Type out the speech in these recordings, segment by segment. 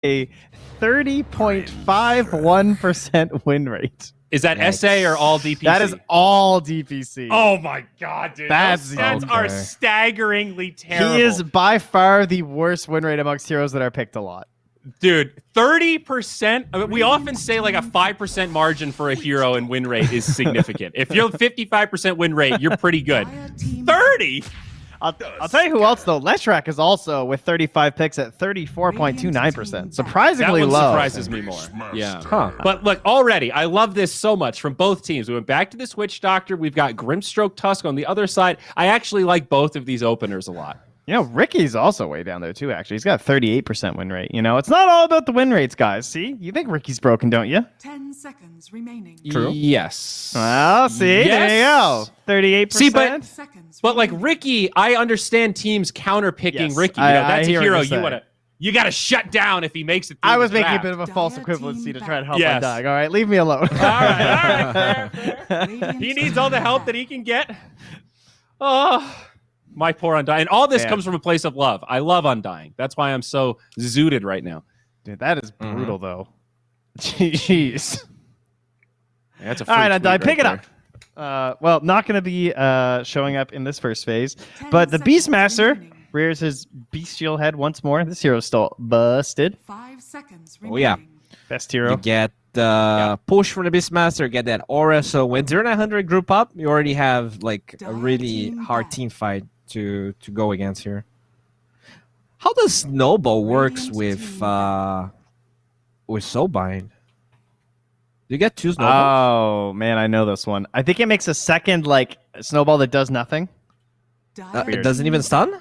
a 30.51% win rate. Is that SA or all DPC? That is all DPC. Oh my god, dude. That's Those stats are staggeringly terrible. He is by far the worst win rate amongst heroes that are picked a lot. Dude, 30%. I mean, we often say like a 5% margin for a hero in win rate is significant. If you're 55% win rate, you're pretty good. 30? I'll tell you who else, though. Leshrak is also, with 35 picks, at 34.29%. Surprisingly that one low. surprises me more. Yeah. Huh. But look, already, I love this so much from both teams. We went back to the Switch Doctor. We've got Grimstroke Tusk on the other side. I actually like both of these openers a lot. You know, Ricky's also way down there, too, actually. He's got a 38% win rate. You know, it's not all about the win rates, guys. See? You think Ricky's broken, don't you? 10 seconds remaining. True. Yes. Well, see? Yes. There you go. 38%. See, but like Ricky, I understand teams counter picking Yes, Ricky. You know, that's a hear what hero you're you gotta shut down if he makes it. I was making a draft. bit of a false equivalency to try and help Yes. Undying. All right, leave me alone. All right. Fair. He needs all the help that he can get. Oh, my poor Undying. And all this comes from a place of love. I love Undying. That's why I'm so zooted right now. Dude, that is brutal, though. Jeez. Yeah, that's a all right, Undying, pick it up. Well, not going to be showing up in this first phase, but the Beastmaster rears his bestial head once more. This hero's still busted. 5 seconds Oh, yeah. Best hero. You get push from the Beastmaster, get that aura. So when 0900 group up, you already have like a really hard team fight to go against here. How does Snowball works with Soulbind? Do you get 2 snowballs? Oh, man, I know this one. I think it makes a second, like, snowball that does nothing. It doesn't even stun?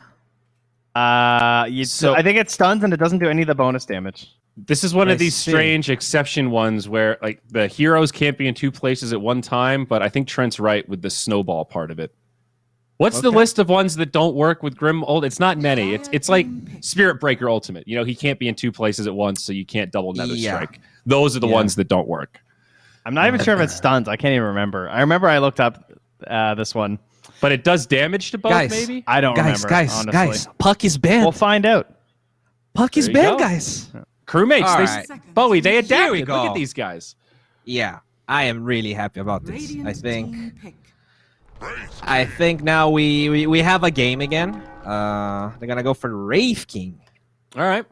I think it stuns and it doesn't do any of the bonus damage. This is one of these strange exception ones where like the heroes can't be in 2 places at one time, but I think Trent's right with the snowball part of it. What's the list of ones that don't work with Grim Ult? It's not many. It's like Spirit Breaker Ultimate. You know, he can't be in 2 places at once, so you can't double Nether Strike. Those are the ones that don't work. I'm not even sure if it stuns. I can't even remember. I remember I looked up this one. But it does damage to both, maybe? I don't remember, honestly. Guys, Puck is banned. We'll find out. Puck is banned, guys. Crewmates, Bowie, they adapted. we go. Look at these guys. Yeah, I am really happy about this. I think now we have a game again. They're gonna go for Wraith King. All right.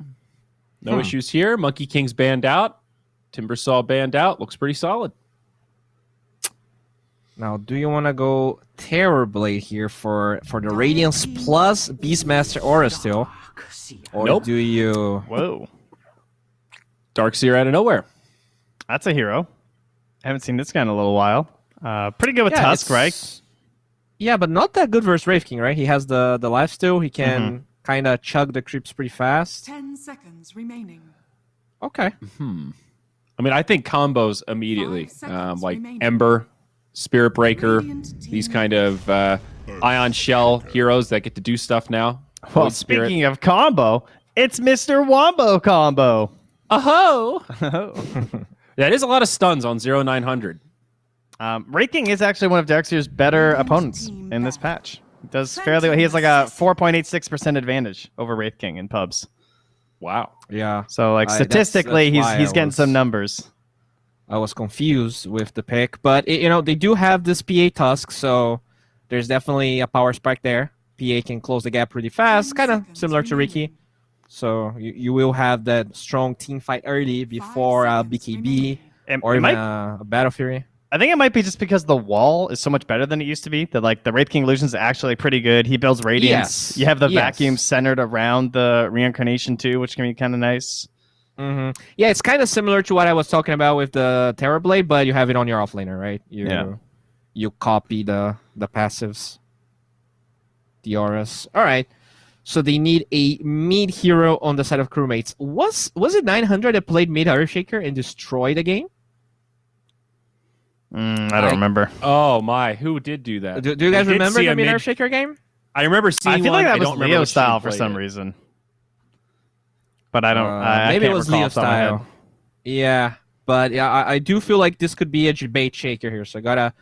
No issues here. Monkey King's banned out. Timbersaw banned out. Looks pretty solid. Now, do you want to go Terrorblade here for the Radiance plus Beastmaster Aura still? Or do you... Whoa. Darkseer out of nowhere. That's a hero. I haven't seen this guy in a little while. Pretty good with Tusk, right? Yeah, but not that good versus Wraith King, right? He has the lifesteal. He can kind of chug the creeps pretty fast. 10 seconds remaining. Okay. I mean, I think combos immediately. Like Ember, Spirit Breaker, these kind of Ion Shell heroes that get to do stuff now. Well, speaking of combo, it's Mr. Wombo combo. Oh-ho! That is a lot of stuns on 0900. Wraith King is actually one of Darkseer's better opponents in this patch. He does fairly well. He has like a 4.86% advantage over Wraith King in pubs. Wow. Yeah. So like statistically, he's getting some numbers. I was confused with the pick, but they do have this PA Tusk, so there's definitely a power spike there. PA can close the gap pretty fast, kind of similar to Ricky. So you will have that strong team fight early before BKB or even a Battle Fury. I think it might be just because the wall is so much better than it used to be. That like the Wraith King illusion is actually pretty good. He builds Radiance. Yes. You have the vacuum centered around the Reincarnation too, which can be kind of nice. Yeah, it's kind of similar to what I was talking about with the Terrorblade, but you have it on your offlaner, right? You copy the passives, the auras. All right. So they need a mid hero on the side of Crewmates. Was it 900 that played mid Earthshaker and destroyed the game? I don't remember. Oh my, who did do that? Do you guys remember the mid Earthshaker game? I remember seeing I feel like that was Leo Leo style for some reason. But I don't. Maybe I it was recall Leo style. Yeah, but yeah, I do feel like this could be a debate shaker here. So gotta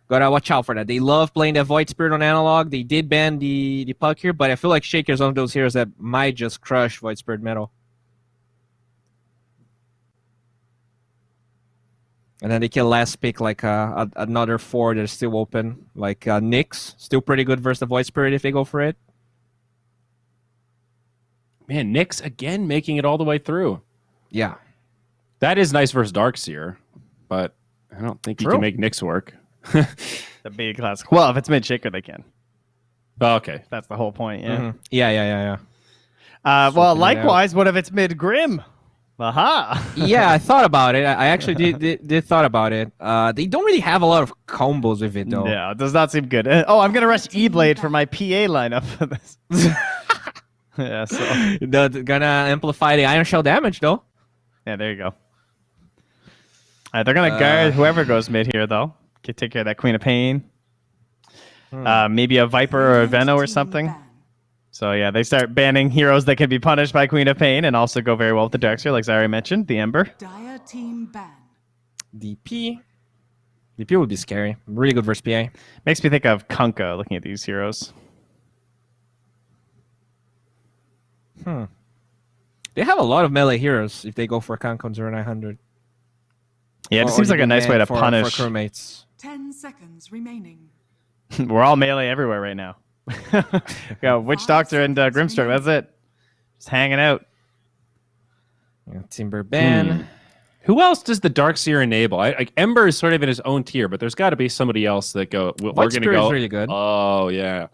watch out for that. They love playing that Void Spirit on analog. They did ban the Puck here, but I feel like Shaker's one of those heroes that might just crush Void Spirit Metal. And then they can last pick like another 4 that's still open. Like Nyx, still pretty good versus the Void Spirit if they go for it. Man, Nyx again making it all the way through. Yeah. That is nice versus Darkseer, but I don't think you can make Nyx work. The big classic. Well, if it's mid shaker, they can. Oh, okay. That's the whole point. Yeah. Mm-hmm. Yeah. Well, Swapping it likewise, what if it's mid Grim? Aha. Yeah, I thought about it. I actually did thought about it. They don't really have a lot of combos with it though. Yeah, it does not seem good. Oh, I'm gonna rush E-Blade for my PA lineup for this. Yeah, so They're gonna amplify the Iron Shell damage though. yeah, there you go. They're gonna guard whoever goes mid here though. Take care of that Queen of Pain. Maybe a Viper or a Veno or something. So yeah, they start banning heroes that can be punished by Queen of Pain and also go very well with the Darkseer, like Zari mentioned, the Ember. Dire team ban. DP would be scary. Really good versus PA. Makes me think of Kunkka looking at these heroes. They have a lot of melee heroes if they go for Kankon 0900. Yeah, it seems like a nice way to punish. For crewmates. 10 seconds remaining. We're all melee everywhere right now. We got Witch Doctor and Grimstroke. That's it. Just hanging out. Yeah, Timber ban. Who else does the Darkseer enable? Ember is sort of in his own tier, but there's got to be somebody else that we're going to go. Is really good. Oh yeah,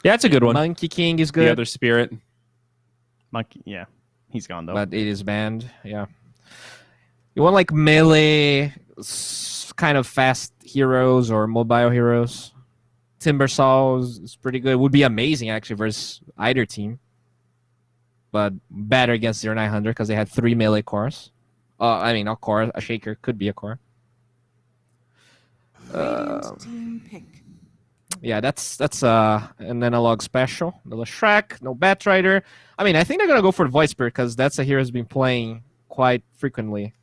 that's a good one. Monkey King is good. The other spirit. Monkey, yeah, he's gone though. But it is banned. Yeah. You want like melee, kind of fast heroes or mobile heroes. Timbersaw is pretty good. Would be amazing actually versus either team. But better against 0900 because they had 3 melee cores. I mean, not core. A shaker could be a core. Radiant team pick. Yeah, that's an analog special. No Shrek, no Batrider. I mean, I think they're gonna go for the Void Spirit because that's a hero who's been playing quite frequently.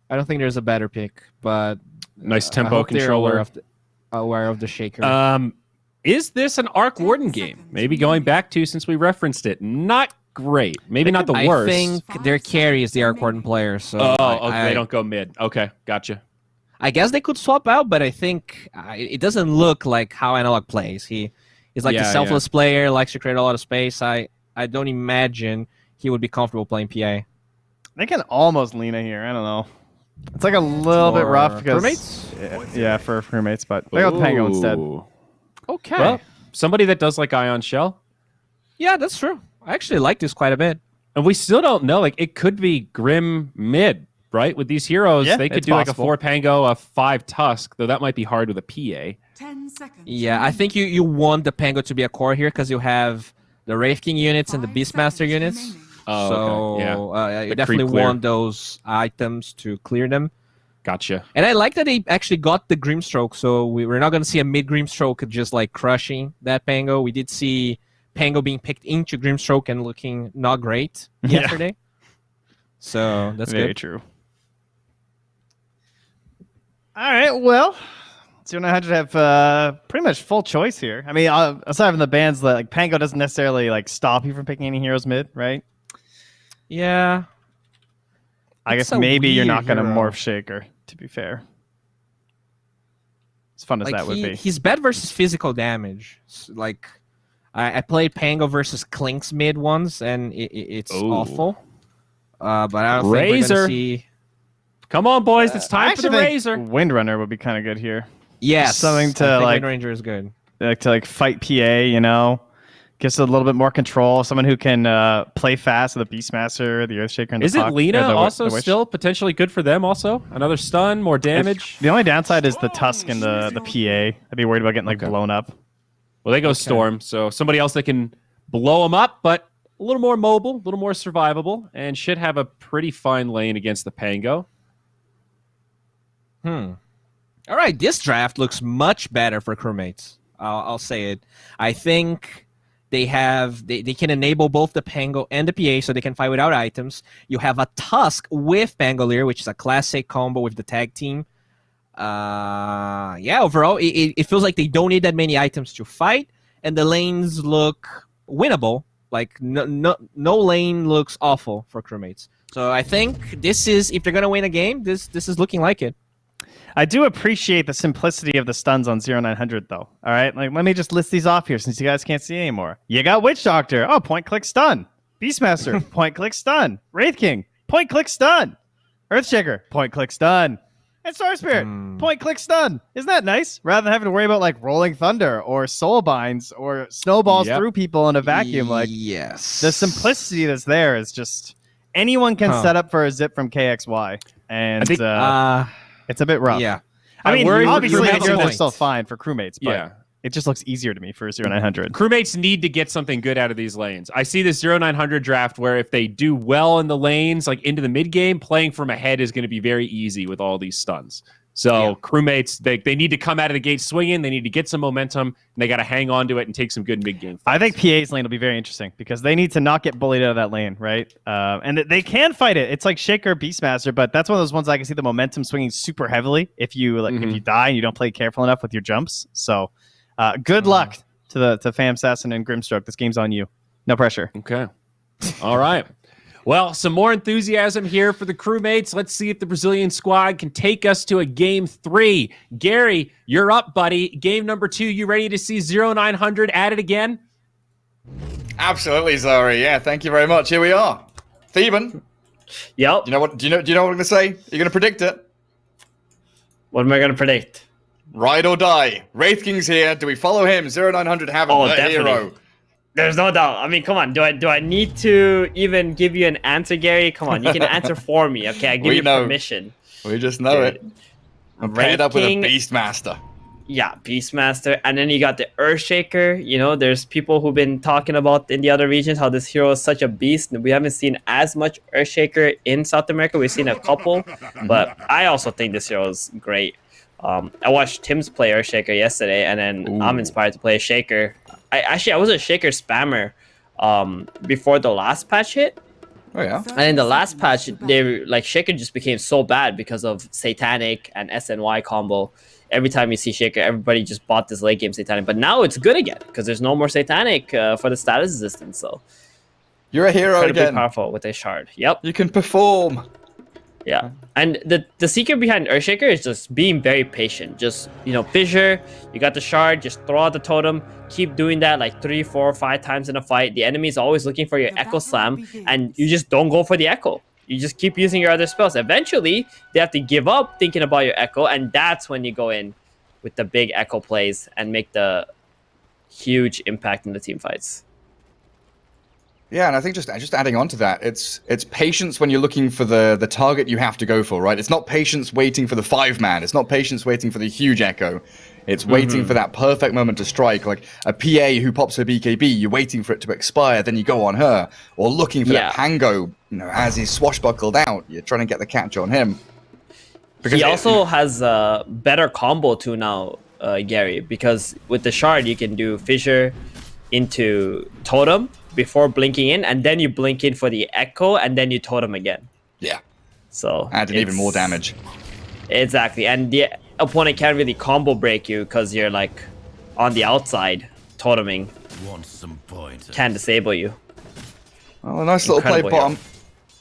I don't think there's a better pick, but nice tempo controller. Aware of the shaker. Is this an Arc Warden game? Maybe going back to since we referenced it. Not great. Maybe not the worst. I think their carry is the Arc Warden player. So they don't go mid. Okay, gotcha. I guess they could swap out, but I think it doesn't look like how Analog plays. He's like a selfless player, likes to create a lot of space. I don't imagine he would be comfortable playing PA. They can almost Lina here. I don't know. It's like a little bit rough because crewmates? Yeah, for crewmates, but they got Pango instead. Okay. Well, somebody that does like Ion Shell. Yeah, that's true. I actually like this quite a bit. And we still don't know. Like, it could be Grim mid, right? With these heroes, they could do like a 4 Pango, a 5 Tusk, though that might be hard with a PA. 10 seconds. Yeah, I think you want the Pango to be a core here because you have the Wraith King units and the Beastmaster units. Oh, so okay. you definitely want those items to clear them. Gotcha. And I like that they actually got the Grimstroke, so we're not going to see a mid Grimstroke just like crushing that Pango. We did see Pango being picked into Grimstroke and looking not great yesterday. So that's very good. true. All right, well, 0900 have pretty much full choice here. I mean, aside from the bans, like Pango doesn't necessarily like stop you from picking any heroes mid, right? Yeah. I guess maybe you're not going to morph Shaker, to be fair. As fun as that would be. He's bad versus physical damage. Like, I played Pango versus Clinks mid once, and it's awful. But I don't think we're going to see... Come on, boys. It's time for the Razor. Windrunner would be kind of good here. Yes. Something to like... Windranger is good. Like to like fight PA, you know? Gives it a little bit more control. Someone who can play fast with the Beastmaster, the Earthshaker, and the Is it Lina also still potentially good for them also? Another stun, more damage? The only downside is the Tusk and the PA. I'd be worried about getting like blown up. Well, they go Storm, so somebody else that can blow them up, but a little more mobile, a little more survivable, and should have a pretty fine lane against the Pango. All right, this draft looks much better for crewmates. I'll say it. I think they can enable both the Pango and the PA so they can fight without items. You have a Tusk with Pangolier, which is a classic combo with the tag team. Overall, it feels like they don't need that many items to fight, and the lanes look winnable Like no lane looks awful for Crewmates. So I think this is, if they're gonna win a game, this is looking like it. I do appreciate the simplicity of the stuns on 0900 though. All right, like let me just list these off here since you guys can't see anymore. You got Witch Doctor, oh, point click stun. Beastmaster, point click stun. Wraith King, point click stun. Earthshaker, point click stun. And Star Spirit, point click stun. Isn't that nice? Rather than having to worry about like Rolling Thunder or Soul Binds or snowballs through people in a vacuum. Like, yes, the simplicity that's there is just anyone can set up for a zip from KXY, and I think, it's a bit rough. Yeah, I mean, obviously Crewmates they're still fine for Crewmates, but Yeah. it just looks easier to me for 0900. Crewmates need to get something good out of these lanes. I see this 0900 draft where if they do well in the lanes, like into the mid game, playing from ahead is going to be very easy with all these stuns. So Crewmates, they need to come out of the gate swinging. They need to get some momentum, and they got to hang on to it and take some good mid game. I think PA's lane will be very interesting because they need to not get bullied out of that lane, right? And they can fight it. It's like Shaker, Beastmaster, but that's one of those ones I can see the momentum swinging super heavily if you if you die and you don't play careful enough with your jumps. So good luck to Fam Assassin and Grimstroke. This game's on you. No pressure. Okay. All right. Well, some more enthusiasm here for the Crewmates. Let's see if the Brazilian squad can take us to a game 3. Gary, you're up, buddy. Game number 2. You ready to see 0900 at it again? Absolutely, Zari. Yeah, thank you very much. Here we are. Theban. Yep. Do you know what I'm going to say? You're going to predict it. What am I going to predict? Ride or die. Wraith King's here. Do we follow him? 0900 having the definitely. hero. There's no doubt. I mean, come on. Do I need to even give you an answer, Gary? Come on. You can answer for me, okay? I give you permission. We just know it. I'm paired up with a King, Beastmaster. Yeah, Beastmaster. And then you got the Earthshaker. You know, there's people who've been talking about in the other regions how this hero is such a beast. We haven't seen as much Earthshaker in South America. We've seen a couple. But I also think this hero is great. I watched Tim's play Earthshaker yesterday, and then I'm inspired to play a Shaker. I was a Shaker spammer before the last patch hit. Oh yeah. And in the last patch, Shaker just became so bad because of Satanic and SNY combo. Every time you see Shaker, everybody just bought this late game Satanic. But now it's good again because there's no more Satanic for the status resistance. So you're a hero again. Powerful with a shard. Yep. You can perform. Yeah, and the secret behind Earthshaker is just being very patient. Just, fissure, you got the shard, just throw out the totem, keep doing that like 3, 4, 5 times in a fight. The enemy is always looking for your Echo Slam, and you just don't go for the Echo. You just keep using your other spells. Eventually, they have to give up thinking about your Echo, and that's when you go in with the big Echo plays and make the huge impact in the team fights. Yeah, and I think just adding on to that, it's patience when you're looking for the target you have to go for, right? It's not patience waiting for the 5-man. It's not patience waiting for the huge echo. It's waiting for that perfect moment to strike. Like a PA who pops her BKB, you're waiting for it to expire, then you go on her. Or looking for that Pango, as he's swashbuckled out, you're trying to get the catch on him. Because he also has a better combo too now, Gary, because with the shard you can do fissure into totem before blinking in, and then you blink in for the echo, and then you totem again. Yeah. So adding even more damage. Exactly, and the opponent can't really combo break you because you're like on the outside toteming. Want some pointers? Can disable you. Well, a nice little play bottom.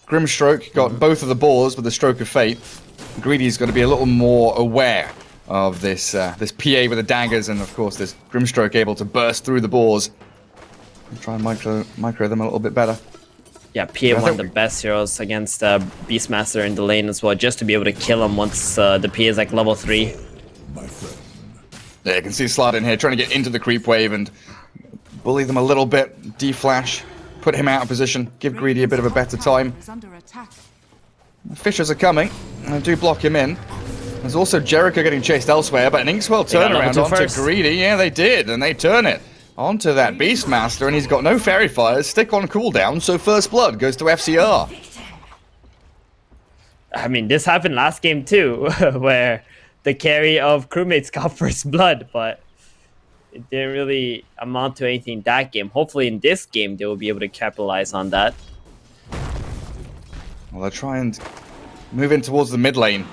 Grimstroke got both of the balls with the Stroke of Fate. Greedy's got to be a little more aware of this this PA with the daggers, and of course this Grimstroke able to burst through the boars. And try and micro them a little bit better. Yeah, PA one of the best heroes against Beastmaster in the lane as well, just to be able to kill him once the PA is like level 3. Yeah, you can see Slot in here trying to get into the creep wave and bully them a little bit. D-flash, put him out of position, give Greedy a bit of a better time. The Fishers are coming, and they do block him in. There's also Jericho getting chased elsewhere, but an Inkswell turnaround onto Greedy. Yeah, they did, and they turn it onto that Beastmaster, and he's got no Fairy Fires, stick on cooldown, so First Blood goes to FCR. I mean, this happened last game too, where the carry of Crewmates got First Blood, but it didn't really amount to anything that game. Hopefully in this game, they will be able to capitalize on that. Well, they'll try and move in towards the mid lane.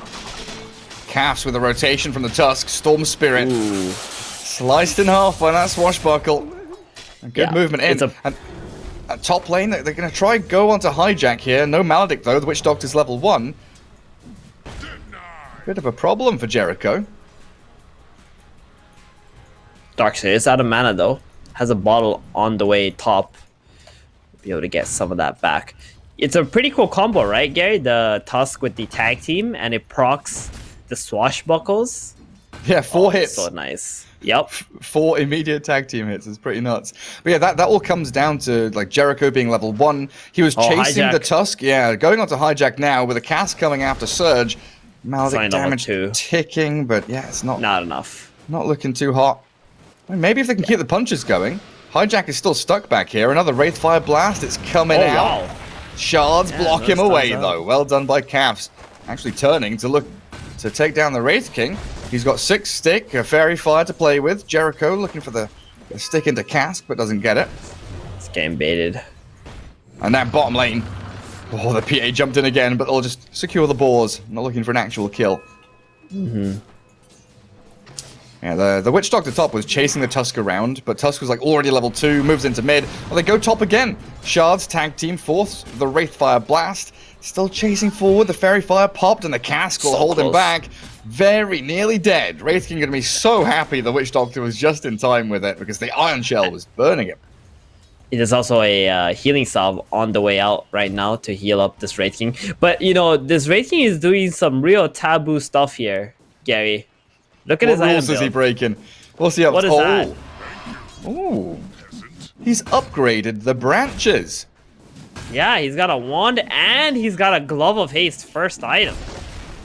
Calves with a rotation from the Tusk, Storm Spirit. Sliced in half by that swashbuckle. Good movement in. top lane, they're going to try go onto Hijack here. No Maledict, though. The Witch Doctor's level 1. Bit of a problem for Jericho. Darkseid is out of mana though. Has a bottle on the way top. Be able to get some of that back. It's a pretty cool combo, right, Gary? The Tusk with the tag team, and it procs the swashbuckles. Yeah, 4 hits. So nice. Yep. 4 immediate tag team hits. It's pretty nuts. But yeah, that all comes down to like Jericho being level 1. He was chasing the Hijack. Tusk. Yeah, going on to Hijack now with a cast coming after Surge. Maledict damage ticking, but yeah, it's not enough. Not looking too hot. I mean, maybe if they can keep the punches going. Hijack is still stuck back here. Another Wraithfire Blast. It's coming out. Wow. Shards block him those away, turns out. though. Well done by Cavs. Actually turning to look to take down the Wraith King. He's got 6 stick, a Fairy Fire to play with. Jericho looking for the stick into Cask, but doesn't get it. It's getting baited. And that bottom lane. Oh, the PA jumped in again, but they'll just secure the boars. Not looking for an actual kill. Yeah, the Witch Doctor top was chasing the Tusk around, but Tusk was like already level 2, moves into mid. Well, they go top again. Shards tag team fourth, the Wraithfire Blast. Still chasing forward, the Fairy Fire popped, and the Cask will hold him back. Very nearly dead. Wraith King gonna be so happy the Witch Doctor was just in time with it, because the Iron Shell was burning him. There's also a healing salve on the way out right now to heal up this Wraith King. But, you know, this Wraith King is doing some real taboo stuff here, Gary. Look at his What item rules is he build. breaking? What's he up What to? is that? Ooh. He's upgraded the branches. Yeah, he's got a wand and he's got a Glove of Haste first item.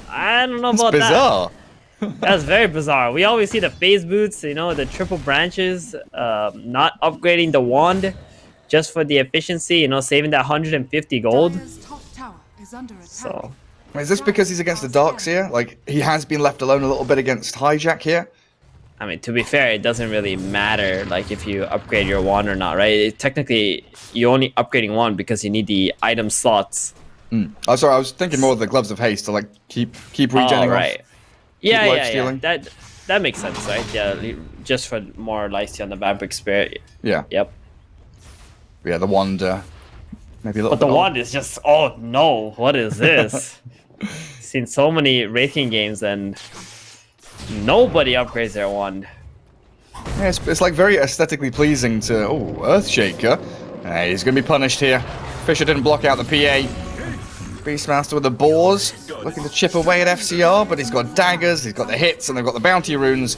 I don't know about Bizarre. that. That's very bizarre. We always see the phase boots, you know, the triple branches, not upgrading the wand just for the efficiency, you know, saving that 150 gold. Dire's top tower is under attack. So, Is this because he's against the Darkseer? Like, he has been left alone a little bit against Hijack here? I mean, to be fair, it doesn't really matter, like, if you upgrade your wand or not, right? Technically, you're only upgrading wand because you need the item slots. Oh, sorry, I was thinking more of the Gloves of Haste to, like, keep regenerating right. off. Yeah, life yeah, yeah. stealing. That makes sense, right? Yeah, just for more lifesteal on the Vampiric Spirit. Yeah. Yep. Yeah, the wand, maybe a little But the bit odd. wand is just, oh no, what is this? Seen so many Wraith King games and nobody upgrades their wand. Yeah, it's like very aesthetically pleasing to... Oh, Earthshaker. He's going to be punished here. Fisher didn't block out the PA. Beastmaster with the boars. Looking to chip away at FCR, but he's got daggers, he's got the hits, and they've got the bounty runes.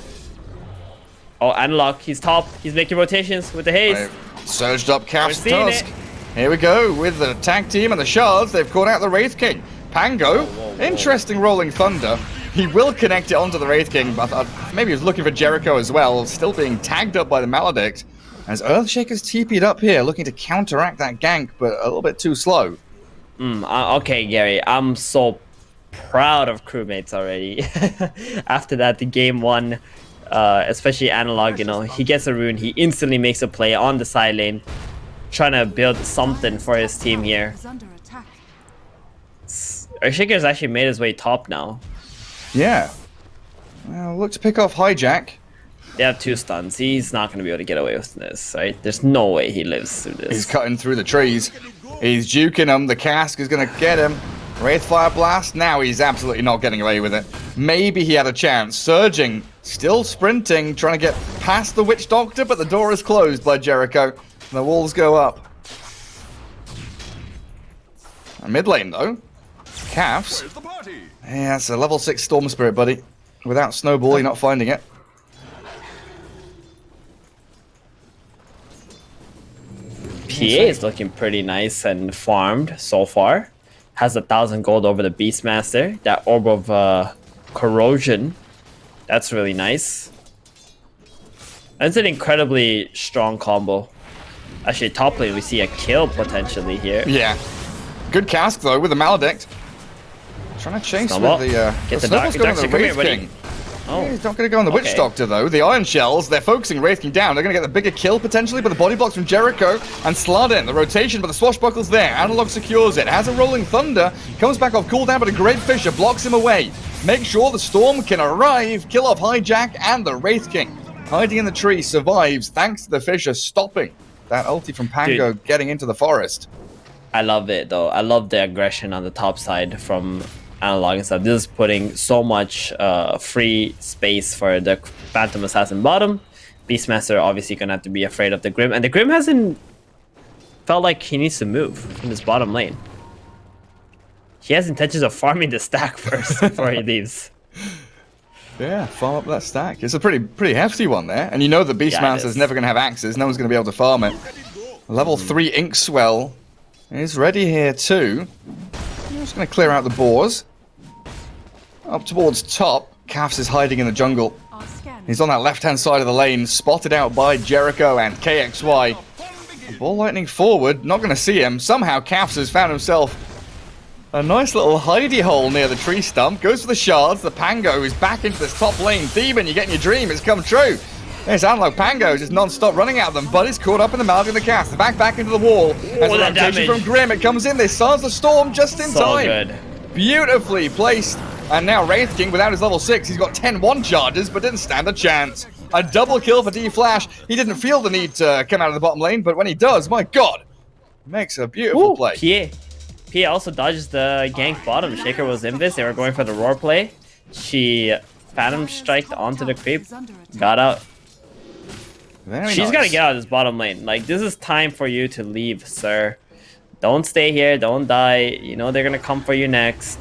Oh, Analog, he's top. He's making rotations with the haste. They've surged up Caps We're seeing Tusk. it. Here we go with the tag team and the Shards. They've caught out the Wraith King. Pango, interesting rolling thunder. He will connect it onto the Wraith King, but maybe he's looking for Jericho as well, still being tagged up by the Maledict. As Earthshaker's TP'd up here, looking to counteract that gank, but a little bit too slow. Okay, Gary, I'm so proud of Crewmates already. After that, the game one, especially Analog, you know, he gets a rune, he instantly makes a play on the side lane, trying to build something for his team here. Is under attack. Earthshaker's actually made his way top now. Yeah. Well, look to pick off Hijack. They have 2 stuns. He's not going to be able to get away with this, right? There's no way he lives through this. He's cutting through the trees. He's juking him. The Cask is going to get him. Wraithfire Blast. Now he's absolutely not getting away with it. Maybe he had a chance. Surging. Still sprinting. Trying to get past the Witch Doctor, but the door is closed by Jericho. The walls go up. Mid lane, though. Calves. Yeah, it's a level 6 Storm Spirit, buddy. Without Snowball, you're not finding it. PA is looking pretty nice and farmed so far. Has 1,000 gold over the Beastmaster. That Orb of Corrosion. That's really nice. That's an incredibly strong combo. Actually, top lane, we see a kill potentially here. Yeah. Good Cask, though, with the Maledict. Trying to chase Snowball. with the... Get the Snowball's Dark- going to the Darkseid, come here, Wraith buddy. King. Oh, He's not going to go on the Witch okay. Doctor, though. The Iron Shells, they're focusing Wraith King down. They're going to get the bigger kill, potentially, but the body blocks from Jericho and Slardin. The rotation, but the swashbuckle's there. Analog secures it. Has a Rolling Thunder. Comes back off cooldown, but a Great Fisher blocks him away. Make sure the Storm can arrive. Kill off Hijack and the Wraith King. Hiding in the tree survives thanks to the Fisher stopping That ulti from Pango getting into the forest. I love it though. I love the aggression on the top side from Analog and stuff. This is putting so much free space for the Phantom Assassin bottom. Beastmaster obviously gonna have to be afraid of the Grim, and the Grim hasn't felt like he needs to move in his bottom lane. He has intentions of farming the stack first before he leaves. Yeah, farm up that stack. It's a pretty hefty one there, and you know the Beastmaster's never gonna have axes. No one's gonna be able to farm it. Level 3 Inkswell is ready here too. I'm just gonna clear out the boars. Up towards top, Kafs is hiding in the jungle. He's on that left-hand side of the lane, spotted out by Jericho and KXY. Ball lightning forward, not going to see him. Somehow Kafs has found himself a nice little hidey hole near the tree stump. Goes for the shards. The Pango is back into this top lane. Demon, you're getting your dream. It's come true. There's Analog Pango just non-stop running at them, but he's caught up in the Malga and the cast. Back into the wall. As the rotation from Grim, it comes in. They silence the storm just in time. Good. Beautifully placed. And now Wraith King, without his level 6, he's got 10-1 charges, but didn't stand a chance. A double kill for D-Flash. He didn't feel the need to come out of the bottom lane, but when he does, my god, makes a beautiful play. PA also dodges the gank bottom. Shaker was invis. They were going for the roar play. She Phantom striked onto the creep, got out. She's got to get out of this bottom lane. Like, this is time for you to leave, sir. Don't stay here. Don't die. You know they're going to come for you next.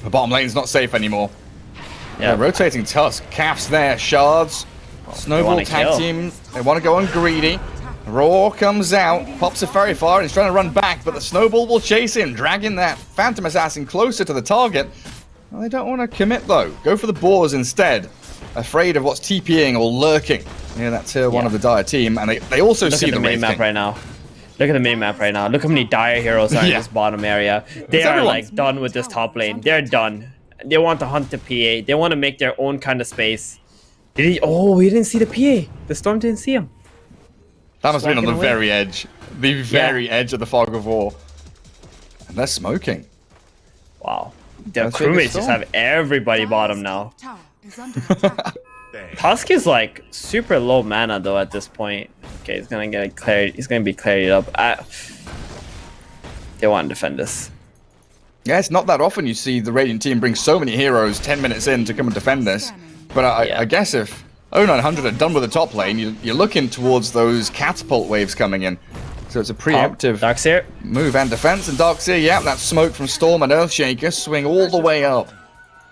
The bottom lane's not safe anymore. Yeah, rotating Tusk. Kafs there. Shards. Snowball tag team. They want to go on greedy. Roar comes out. Pops it very far and he's trying to run back, but the Snowball will chase him, dragging that Phantom Assassin closer to the target. Well, they don't want to commit though. Go for the boars instead. Afraid of what's TPing or lurking near that tier 1 of the Dire team. And they also see the map right now. Look at the mini-map right now. Look how many Dire heroes are in this bottom area. They are like done with this top lane. They're done. They want to hunt the PA. They want to make their own kind of space. Oh, we didn't see the PA. The storm didn't see him. That must have been on the very edge. The very edge of the fog of war. And they're smoking. Wow. The crewmates just have everybody bottom now. Tusk is like super low mana though at this point. Okay, he's gonna get cleared. He's gonna be cleared up. They want to defend this. Yeah, it's not that often you see the Radiant team bring so many heroes 10 minutes in to come and defend this. But I guess if 0900 are done with the top lane, you're looking towards those catapult waves coming in. So it's a preemptive Darkseer move and defense. And Darkseer, yeah, that smoke from Storm and Earthshaker swing all the way up.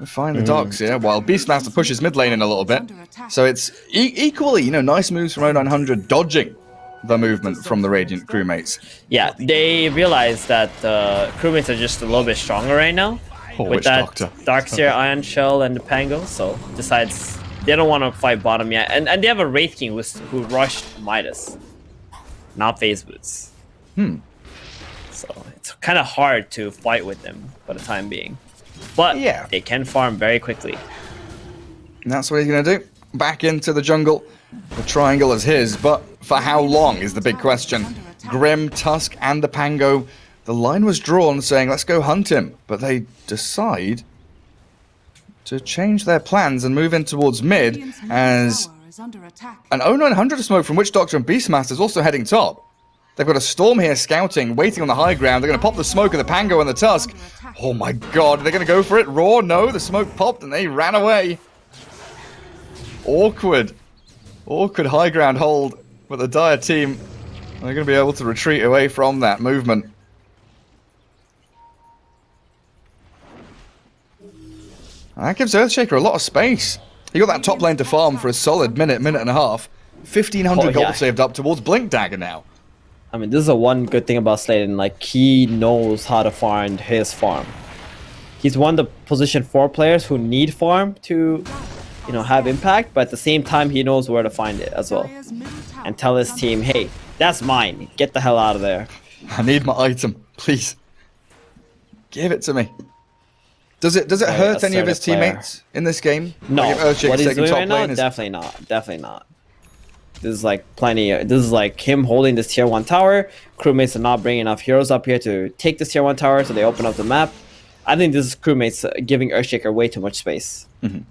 Find the Darkseer while Beastmaster pushes mid lane in a little bit. So it's equally, you know, nice moves from 0900 dodging the movement from the Radiant crewmates. Yeah, they realize that the crewmates are just a little bit stronger right now with that Darkseer, Iron Shell, and the Pango. So decides they don't want to fight bottom yet, and they have a Wraith King who rushed Midas, not Phase Boots. So it's kind of hard to fight with them for the time being. But they can farm very quickly. And that's what he's going to do. Back into the jungle. The triangle is his, but for how long is the big question. Grim, Tusk, and the Pango. The line was drawn saying, let's go hunt him. But they decide to change their plans and move in towards mid as an 0900 smoke from Witch Doctor and Beastmaster is also heading top. They've got a Storm here scouting, waiting on the high ground. They're going to pop the smoke of the Pango and the Tusk. Oh my god, they're going to go for it. Raw, no, the smoke popped and they ran away. Awkward high ground hold, but the Dire team are going to be able to retreat away from that movement. That gives Earthshaker a lot of space. He got that top lane to farm for a solid minute and a half. 1500 gold saved up towards Blink Dagger now. I mean, this is the one good thing about Slayton. Like, he knows how to find his farm. He's one of the position 4 players who need farm to, you know, have impact, but at the same time, he knows where to find it as well. And tell his team, hey, that's mine. Get the hell out of there. I need my item, please. Give it to me. Does it hurt any of his teammates in this game? No. Like what he's doing right now? Definitely not. Definitely not. This is like this is like him holding this tier 1 tower. Crewmates are not bringing enough heroes up here to take this tier 1 tower, so they open up the map. I think this is Crewmates giving Earthshaker way too much space. And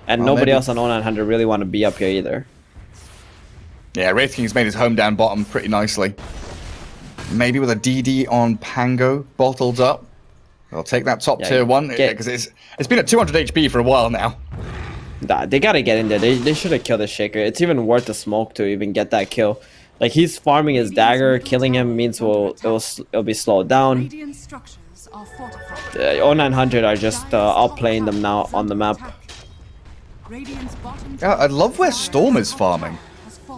nobody else on 0900 really want to be up here either. Yeah, Wraith King's made his home down bottom pretty nicely. Maybe with a DD on Pango bottled up. They'll take that top tier 1 because it's been at 200 HP for a while now. Nah, they gotta get in there. They should have killed the Shaker. It's even worth the smoke to even get that kill. Like, he's farming his dagger. Killing him means it'll be slowed down. Radiant structures are fortified. The 0900 are just outplaying them now on the map. Radiant's bottom Yeah, I love where Storm is farming.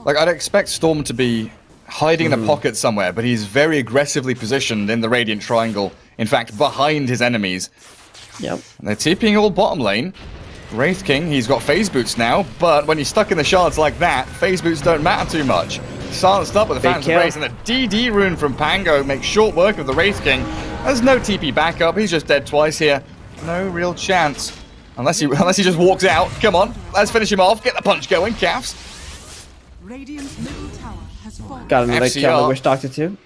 Like, I'd expect Storm to be hiding in a pocket somewhere, but he's very aggressively positioned in the Radiant Triangle. In fact, behind his enemies. Yep. And they're TPing all bottom lane. Wraith King, he's got phase boots now, but when he's stuck in the shards like that, phase boots don't matter too much. Silenced up with the Phantom's Embrace, and the DD rune from Pango makes short work of the Wraith King. There's no TP backup, he's just dead twice here. No real chance. Unless he just walks out. Come on, let's finish him off. Get the punch going, Calves. Radiant's middle tower has fallen. Got another kill on FCR. the Witch Doctor too.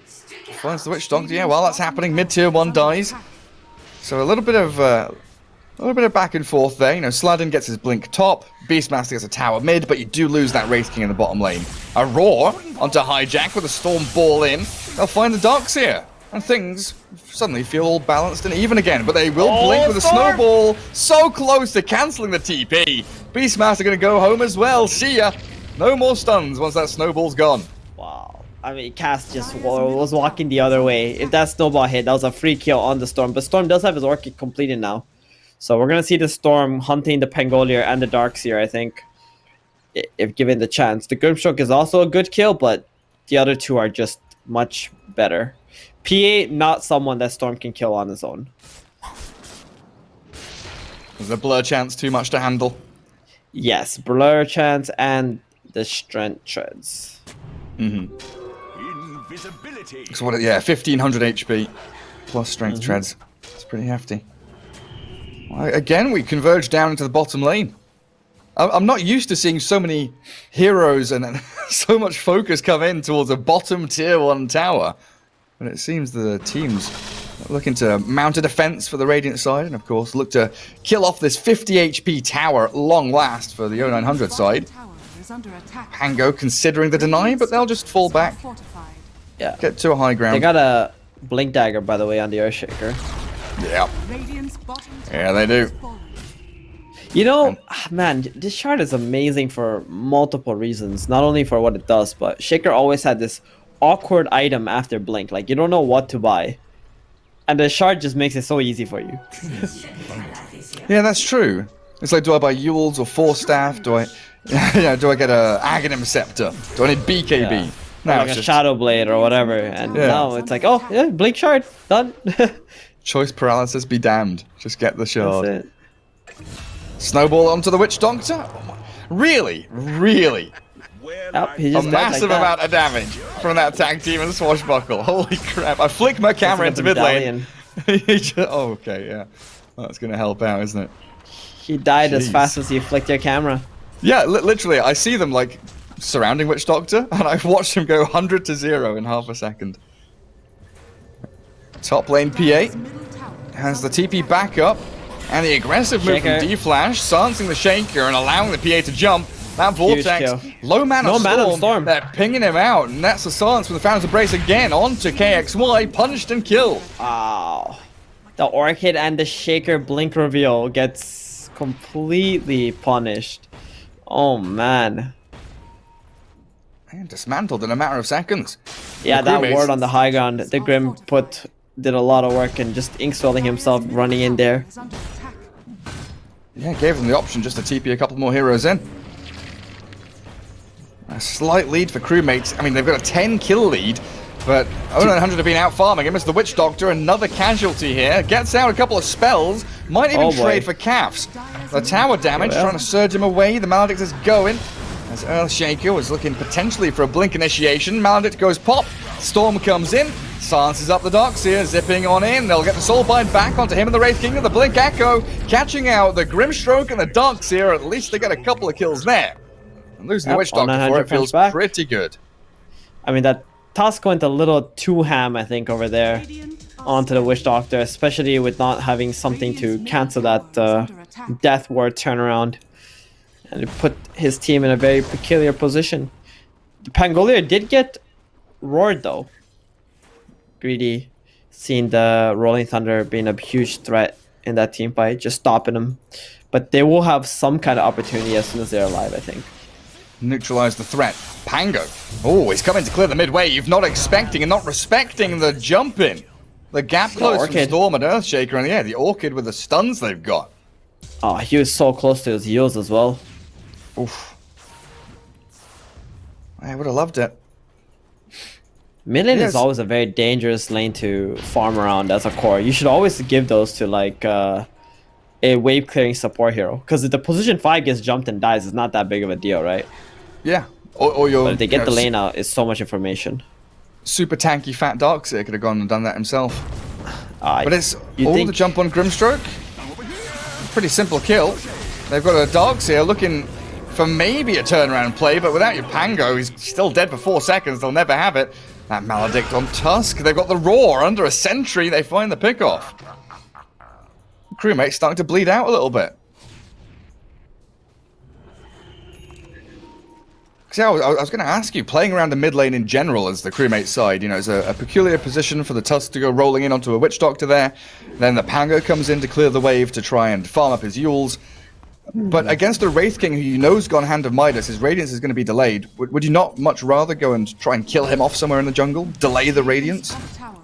Finds the Witch Doctor. Yeah, while that's happening, mid-tier 1 dies. So a little bit of back and forth there. You know, Sladden gets his blink top, Beastmaster gets a tower mid, but you do lose that Wraith King in the bottom lane. A roar onto Hijack with a Storm ball in. They'll find the Darks here, and things suddenly feel all balanced and even again. But they will blink with a snowball, so close to cancelling the TP. Beastmaster gonna go home as well. See ya. No more stuns once that snowball's gone. Wow. I mean, Cass just was walking the other way. If that snowball hit, that was a free kill on the Storm. But Storm does have his Orchid completed now. So we're going to see the Storm hunting the Pangolier and the Darkseer, I think, if given the chance. The Grimstroke is also a good kill, but the other two are just much better. PA, not someone that Storm can kill on his own. Is the blur chance too much to handle? Yes, Blur Chance and the Strength Treads. Invisibility. So what? Yeah, 1500 HP plus strength treads. It's pretty hefty. Well, again, we converge down into the bottom lane. I'm not used to seeing so many heroes and so much focus come in towards a bottom tier 1 tower. But it seems the team's looking to mount a defense for the Radiant side, and of course look to kill off this 50 HP tower at long last for the 0900 side. Tower is under attack. Pango considering the deny, but they'll just fall back, Fortified. Yeah. get to a high They ground. got a Blink Dagger, by the way, on the Earthshaker. Yeah, Radiant's bottom tower yeah, they do. has fallen. You know, man, this shard is amazing for multiple reasons. Not only for what it does, but Shaker always had this awkward item after Blink. Like, you don't know what to buy. And the shard just makes it so easy for you. Yeah, that's true. It's like, do I buy Yules or Force Staff? Do I, do I get a Aghanim Scepter? Do I need BKB? Yeah. No, Like it's a just Shadow Blade or whatever. And Yeah. now it's like, oh, yeah, Blink Shard. Done. choice paralysis be damned. Just get the shard. That's it. Snowball onto the Witch Doctor? Oh my. Really? Really? Yep, he A just died like massive that. amount of damage from that tag team and Swashbuckle. Holy crap. I flick my camera That's into a mid lane. medallion. Oh, okay, yeah. That's going to help out, isn't it? He died as Jeez. fast as you flicked your camera. Yeah, literally, I see them, like, surrounding Witch Doctor, and I've watched him go 100 to 0 in half a second. Top lane PA Dire's middle tower has the TP back up, and the aggressive move Shaker. from D-Flash, silencing the Shaker and allowing the PA to jump. That Vortex, kill. low mana No storm, mana storm. they're pinging him out, and that's the silence from the Phantom's Embrace again onto KXY, punished and killed. Wow. The Orchid and the Shaker Blink reveal gets completely punished. Oh, man. And dismantled in a matter of seconds. Yeah, The that Crewmates- ward on the high ground, the Grim did a lot of work and just inkswelling himself running in there. is under attack. Yeah, gave them the option just to TP a couple more heroes in. A slight lead for Crewmates. I mean, they've got a 10 kill lead, but 0900 have been out farming him as the Witch Doctor, another casualty here. Gets out a couple of spells, might even Oh, boy. trade for Calves. The tower damage, trying to surge him away. The Maledict is going. As Earthshaker was looking potentially for a blink initiation. Maledict goes pop. Storm comes in. Silences up the Darkseer, zipping on in. They'll get the Soulbind back onto him and the Wraith King and the Blink Echo. Catching out the Grimstroke and the Darkseer. At least they get a couple of kills there. And losing the Yep, Witch Doctor for 0900 it feels comes back. pretty good. I mean, that Tusk went a little too ham, I think, over there onto the Witch Doctor, especially with not having something to cancel that Death Ward turnaround. And it put his team in a very peculiar position. Pangolier did get roared though. Greedy, seeing the Rolling Thunder being a huge threat in that team fight, just stopping them. But they will have some kind of opportunity as soon as they're alive, I think. Neutralize the threat. Pango. Oh, he's coming to clear the mid wave, not expecting and not respecting the jump in. The gap close from Orchid. Storm and Earthshaker, and yeah, the Orchid with the stuns they've got. Oh, he was so close to his heals as well. Oof. I would have loved it. Mid lane Yes. is always a very dangerous lane to farm around as a core. You should always give those to like a wave clearing support hero. Because if the position 5 gets jumped and dies, it's not that big of a deal, right? Yeah. Or your, But if they get you know, the lane out, it's so much information. super tanky fat Darkseer could have gone and done that himself. But it's you all think- the jump on Grimstroke. Pretty simple kill. They've got a Darkseer looking for maybe a turnaround play, but without your Pango, he's still dead for 4 seconds. They'll never have it. That Maledict on Tusk. They've got the Roar under a sentry. They find the pickoff. Crewmate's starting to bleed out a little bit. See, I was going to ask you, playing around the mid lane in general as the crewmate side, you know, is a peculiar position for the Tusk to go rolling in onto a Witch Doctor there. Then the Pango comes in to clear the wave to try and farm up his Yules. But against a Wraith King who you know's gone Hand of Midas, his Radiance is going to be delayed. Would you not much rather go and try and kill him off somewhere in the jungle? Delay the Radiance?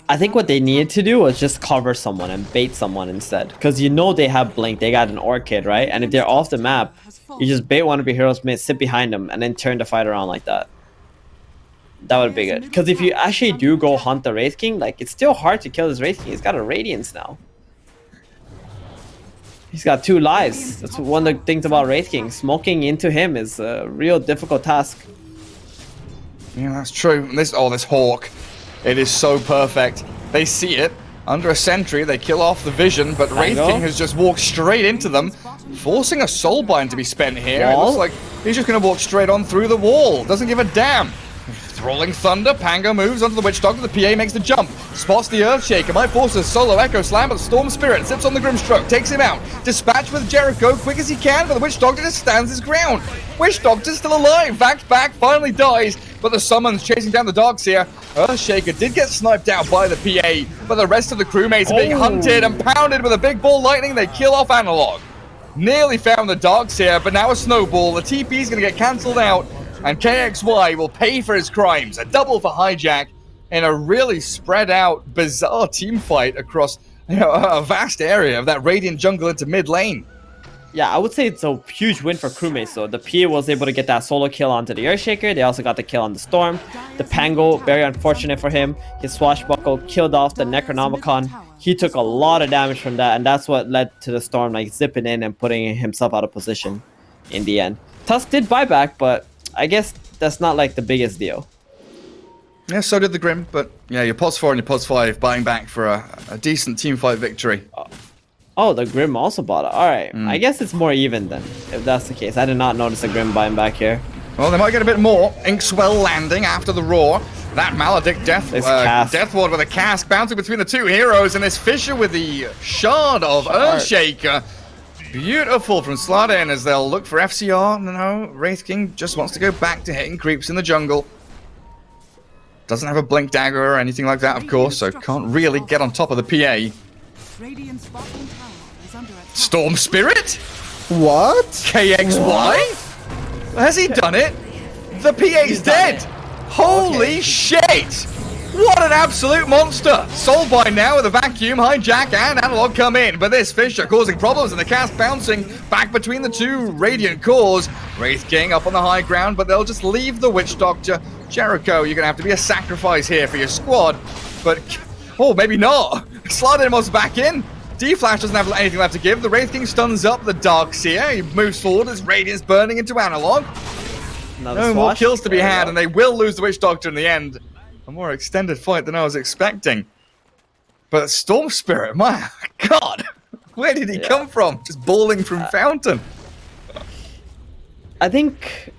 I think what they needed to do was just cover someone and bait someone instead. Because you know they have Blink, they got an Orchid, right? And if they're off the map, you just bait one of your heroes, sit behind them, and then turn the fight around like that. That would be good. Because if you actually do go hunt the Wraith King, like, it's still hard to kill this Wraith King. He's got a Radiance now. He's got 2 lives. That's one of the things about Wraith King. Smoking into him is a real difficult task. Yeah, that's true. And this Hawk, it is so perfect. They see it. Under a sentry, they kill off the vision, but Wraith Tango. King has just walked straight into them, forcing a Soulbind to be spent here. It Wall. looks like he's just going to walk straight on through the wall. Doesn't give a damn. Rolling Thunder, Pango moves onto the Witch Doctor, the PA makes the jump, spots the Earthshaker, might force a solo Echo Slam, but the Storm Spirit sits on the Grimstroke, takes him out. Dispatch with Jericho, quick as he can, but the Witch Doctor just stands his ground. Witch Doctor's still alive, backed back, finally dies, but the summons chasing down the Darkseer. Earthshaker did get sniped out by the PA, but the rest of the crewmates are being hunted and pounded with a big ball lightning. They kill off Analog. Nearly found the Darkseer, but now a snowball. The TP's gonna get cancelled out, and KXY will pay for his crimes. A double for Hijack in a really spread out, bizarre team fight across, you know, a vast area of that Radiant jungle into mid lane. Yeah, I would say it's a huge win for Crewmates though. The PA was able to get that solo kill onto the Earthshaker. They also got the kill on the Storm. The Pango, very unfortunate for him. His Swashbuckle killed off the Necronomicon. He took a lot of damage from that, and that's what led to the Storm like zipping in and putting himself out of position in the end. Tusk did buyback, but I guess that's not like the biggest deal. Yeah, so did the Grim, but yeah, your POS 4 and your POS 5 buying back for a decent team fight victory. Oh, the Grim also bought it. Alright, I guess it's more even then, if that's the case. I did not notice the Grim buying back here. Well, they might get a bit more. Inkswell landing after the Roar. That Maledict Death Ward with a cask bouncing between the 2 heroes, and this Fisher with the Shard of Earthshaker. Beautiful from Slardin as they'll look for FCR. No, Wraith King just wants to go back to hitting creeps in the jungle. Doesn't have a Blink Dagger or anything like that, of course, so can't really get on top of the PA. Radiant's bottom tower is under attack. Storm Spirit? What? KXY? Has he done it? The PA's dead! Holy shit! What an absolute monster! Soulbind now with a vacuum, Hijack and Analog come in, but this Fisher causing problems and the cast bouncing back between the 2 Radiant cores. Wraith King up on the high ground, but they'll just leave the Witch Doctor. Jericho, you're gonna have to be a sacrifice here for your squad, but oh, maybe not. Slardin back in. D-Flash doesn't have anything left to give. The Wraith King stuns up the Darkseer. He moves forward as Radiance burning into Analog. No more kills to be had, and they will lose the Witch Doctor in the end. A more extended fight than I was expecting. But Storm Spirit, my God, where did he come from? Just bawling from Fountain. I think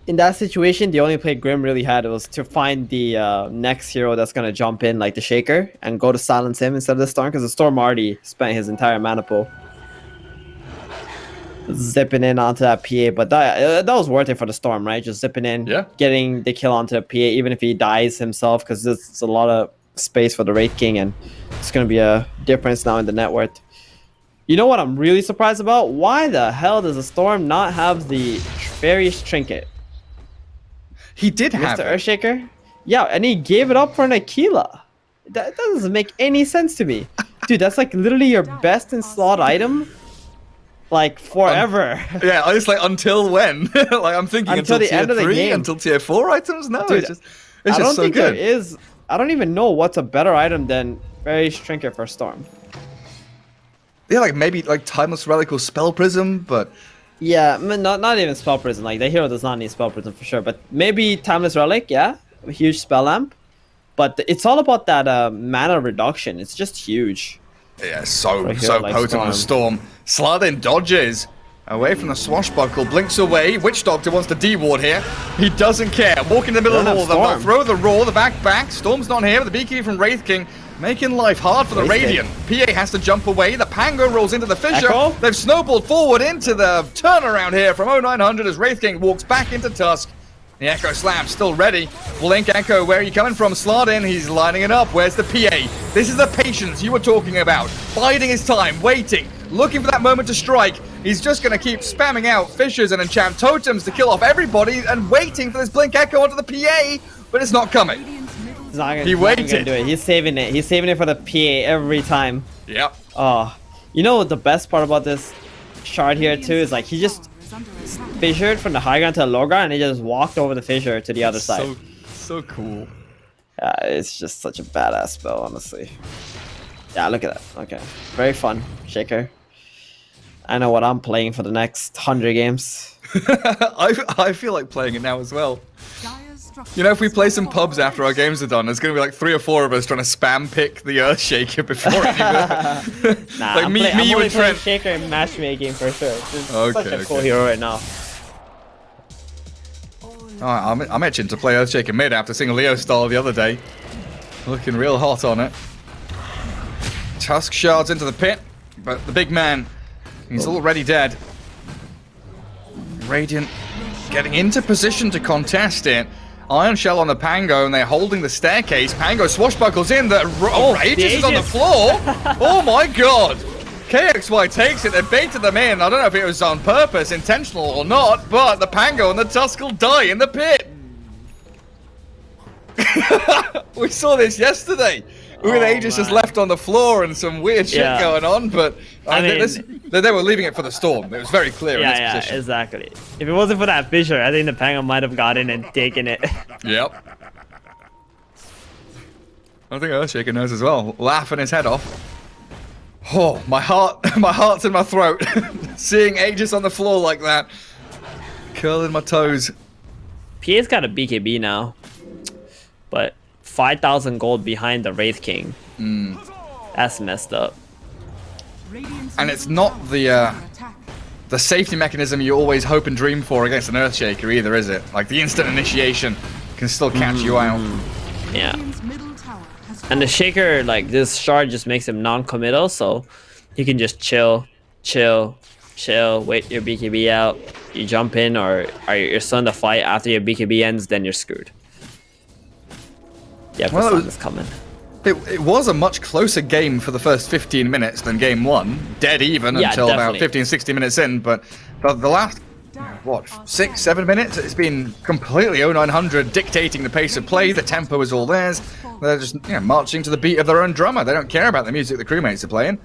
in that situation, the only play Grim really had was to find the next hero that's going to jump in, like the Shaker, and go to silence him instead of the Storm, because the Storm already spent his entire mana pool. zipping in onto that PA, but that was worth it for the Storm, right? Just zipping in, getting the kill onto the PA, even if he dies himself, because there's a lot of space for the Wraith King, and it's going to be a difference now in the net worth. You know what I'm really surprised about? Why the hell does the Storm not have the Fairy's Trinket? He did have Mr. Earthshaker? Yeah, and he gave it up for an Aquila. That doesn't make any sense to me. Dude, that's like literally your best in slot item. Like forever. Yeah, it's like until when? Like I'm thinking until the tier end of the 3, game. until tier 4 items? No, Dude, it's I just don't so think good. there is. I don't even know what's a better item than Fairy's Trinket for Storm. Yeah, like maybe like Timeless Relic or Spell Prism, but Yeah, not even Spell Prison. Like the hero does not need Spell Prison for sure, but maybe Timeless Relic, yeah, a huge spell lamp. But it's all about that mana reduction. It's just huge. yeah, so like potent on a Storm. Slardin dodges away from the swashbuckle, blinks away. Witch Doctor wants to D-ward here. He doesn't care. Walk in the middle of all of them. They'll throw the roar, the back. Storm's not here, but the Beekeeper from Wraith King making life hard for the Radiant. PA has to jump away. The Pango rolls into the fissure. Echo? They've snowballed forward into the turnaround here from 0900 as Wraith King walks back into Tusk. The Echo Slam still ready. Blink Echo, where are you coming from? Slardin, he's lining it up. Where's the PA? This is the patience you were talking about. Biding his time, waiting, looking for that moment to strike. He's just going to keep spamming out Fissures and Enchant Totems to kill off everybody and waiting for this Blink Echo onto the PA, but it's not coming. He waited. Gonna do it. He's saving it. He's saving it for the PA every time. Yep. Oh, you know what the best part about this shard here too is like he just fissured from the high ground to the low ground and he just walked over the fissure to the other side. So cool. Yeah, it's just such a badass spell, honestly. Yeah, look at that. Okay, very fun, Shaker. I know what I'm playing for the next 100 games. I feel like playing it now as well. You know, if we play some pubs after our games are done, there's going to be like 3 or 4 of us trying to spam pick the Earthshaker before anyone. Nah, like I'm me, only you playing and Trent. Shaker in matchmaking for sure. This is Okay, such a cool okay. hero right now. Oh, I'm itching to play Earthshaker mid after seeing Leo style the other day. Looking real hot on it. Tusk shards into the pit, but the big man, he's already dead. Radiant getting into position to contest it. Iron Shell on the Pango, and they're holding the staircase. Pango swashbuckles in, the Aegis is on the floor. Oh my god! KXY takes it, they baited them in. I don't know if it was on purpose, intentional or not, but the Pango and the Tusk will die in the pit. We saw this yesterday. With Aegis just left on the floor and some weird shit going on, but I mean, they were leaving it for the Storm. It was very clear in this position. Exactly. If it wasn't for that fissure, I think the Pango might have gotten and taken it. Yep. I think Earthshaker knows as well, laughing his head off. Oh, my heart's in my throat. Seeing Aegis on the floor like that, curling my toes. PA's got a BKB now, but 5,000 gold behind the Wraith King. That's messed up. And it's not the safety mechanism you always hope and dream for against an Earthshaker either, is it? Like the instant initiation can still catch you out. Yeah. And the Shaker, like this shard just makes him non-committal, so you can just chill, wait your BKB out, you jump in, or you're still in the fight after your BKB ends, then you're screwed. Yeah, well, the sun is coming. It was a much closer game for the first 15 minutes than game 1. Dead even until about 15, 16 minutes in, but the last, what, 6, 7 minutes? It's been completely 0900 dictating the pace of play. The tempo is all theirs. They're just marching to the beat of their own drummer. They don't care about the music the crewmates are playing.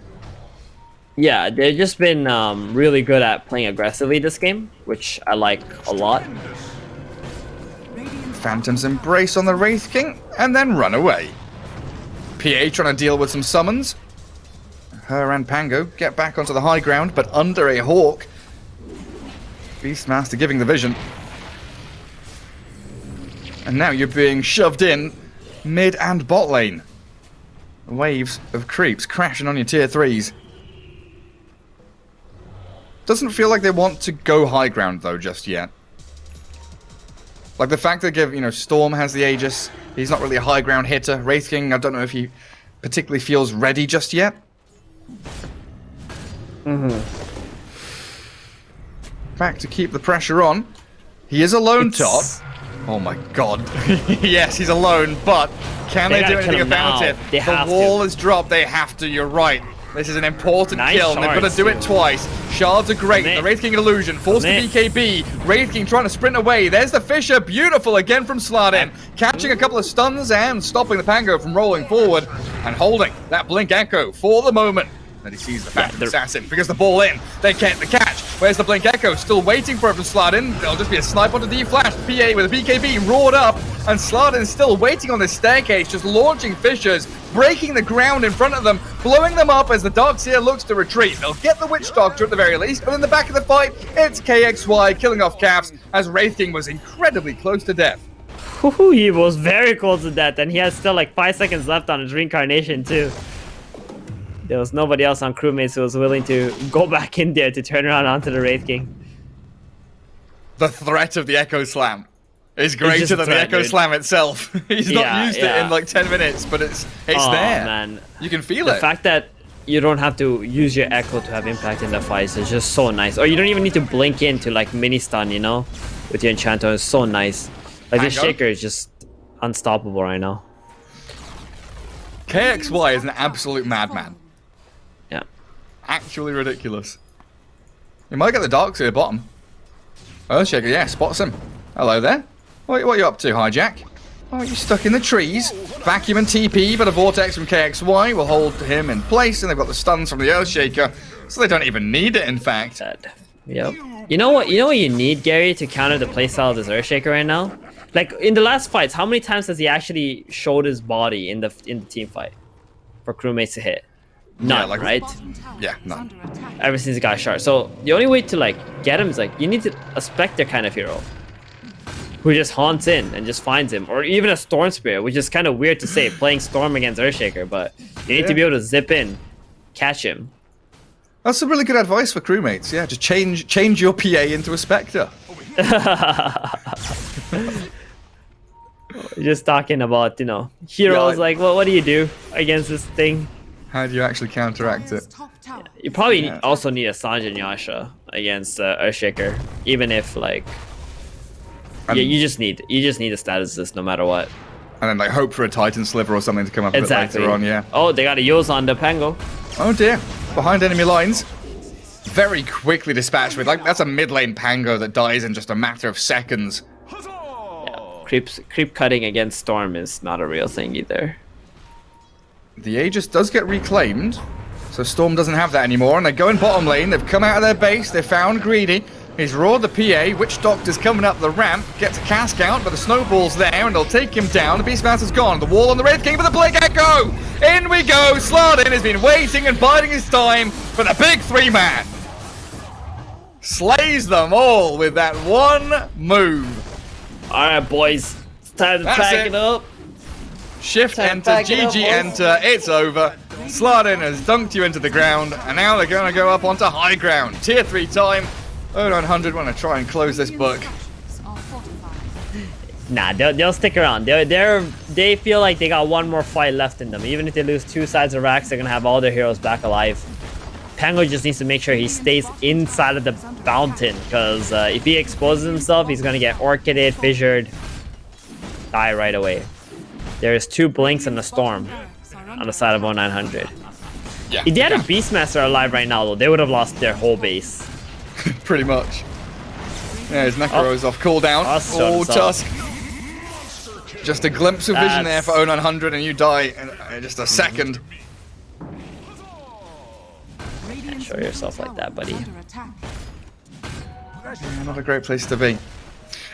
Yeah, they've just been really good at playing aggressively this game, which I like a lot. Phantom's Embrace on the Wraith King, and then run away. PA trying to deal with some summons. Her and Pango get back onto the high ground, but under a Hawk. Beastmaster giving the vision. And now you're being shoved in mid and bot lane. Waves of creeps crashing on your tier 3s. Doesn't feel like they want to go high ground though just yet. Like the fact that Storm has the Aegis, he's not really a high ground hitter. Wraith King, I don't know if he particularly feels ready just yet. back to keep the pressure on. He is alone top. Oh my god. Yes, he's alone, but can they do anything about it? The wall is dropped. They have to, you're right. This is an important kill, and they've got to do it twice. Shards are great. The Wraith King illusion forced the BKB. Wraith King trying to sprint away. There's the Fissure. Beautiful again from Slardin. Catching a couple of stuns and stopping the Pango from rolling forward and holding that Blink Echo for the moment. Then he sees the Phantom Assassin because the ball in. They get the catch. Where's the Blink Echo? Still waiting for it from Slardin. There'll just be a snipe onto D-Flash. PA with a BKB roared up. And Slardin's still waiting on this staircase, just launching fissures, breaking the ground in front of them, blowing them up as the Darkseer looks to retreat. They'll get the Witch Doctor at the very least, but in the back of the fight, it's KXY killing off Caps as Wraith King was incredibly close to death. He was very close to death, and he has still like 5 seconds left on his reincarnation too. There was nobody else on Crewmates who was willing to go back in there to turn around onto the Wraith King. The threat of the Echo Slam is greater than the Echo Slam itself. He's not used it in like 10 minutes, but it's there. Man. You can feel it. The fact that you don't have to use your Echo to have impact in the fights is just so nice. Or you don't even need to blink in to like mini stun, you know, with your Enchanter. It's so nice. Like this Shaker is just unstoppable right now. KXY is an absolute madman. Yeah. Actually ridiculous. He might get the Darkseer bottom. Earthshaker, yeah, spots him. Hello there. What are you up to, Hijack? Oh, you stuck in the trees. Vacuum and TP, but a Vortex from KXY will hold him in place, and they've got the stuns from the Earthshaker, so they don't even need it, in fact. Yep. You know what you need, Gary, to counter the playstyle of this Earthshaker right now? Like, in the last fights, how many times has he actually showed his body in the team fight for Crewmates to hit? None, right? Yeah, none. Ever since he got shot. So the only way to like get him is like you need a Spectre kind of hero who just haunts in and just finds him, or even a Storm Spirit, which is kind of weird to say playing Storm against Earthshaker, but you need to be able to zip in, catch him. That's some really good advice for Crewmates. Yeah, just change your PA into a Spectre. Just talking about, you know, heroes. Like, what do you do against this thing? How do you actually counteract it? You probably also need a Sanj and Yasha against Earthshaker, even if like, you just need a status assist no matter what. And then like hope for a Titan Sliver or something to come up a bit later on. Yeah. Oh, they got a Yoz on the Pango. Oh dear, behind enemy lines. Very quickly dispatched with like that's a mid lane Pango that dies in just a matter of seconds. Yeah, creep cutting against Storm is not a real thing either. The Aegis does get reclaimed, so Storm doesn't have that anymore, and they're going bottom lane. They've come out of their base, they've found Greedy. He's roared the PA, Witch Doctor's coming up the ramp, gets a cask out, but the snowball's there, and they'll take him down. The Beastmaster's gone, the wall on the Wraith King for the Blink Echo! In we go! Slardin has been waiting and biding his time for the big 3-man. Slays them all with that one move. Alright, boys, it's time to pack it up. Shift enter, GG enter, it's over. Slardin has dunked you into the ground, and now they're going to go up onto high ground. Tier 3 time. 0900 want to try and close this book. Nah, they'll stick around. They feel like they got one more fight left in them. Even if they lose 2 sides of racks, they're going to have all their heroes back alive. Pango just needs to make sure he stays inside of the fountain, because if he exposes himself, he's going to get orchided, fissured, die right away. There's 2 blinks and a storm on the side of 0900. Yeah. If they had a Beastmaster alive right now, though, they would have lost their whole base. Pretty much. Yeah, his Necro's off cooldown. Oh, Tusk. Just a glimpse of vision there for 0900, and you die in just a second. Can't show yourself like that, buddy. Yeah, not a great place to be.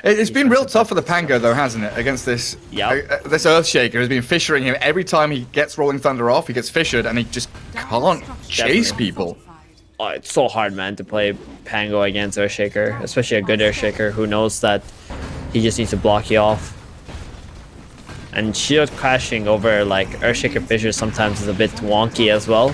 It's been real tough for the Pango, though, hasn't it? Against this, this Earthshaker has been fissuring him. Every time he gets Rolling Thunder off, he gets fissured, and he just can't chase people. Oh, it's so hard, man, to play Pango against Earthshaker, especially a good Earthshaker who knows that he just needs to block you off. And shield crashing over like Earthshaker fissures sometimes is a bit wonky as well.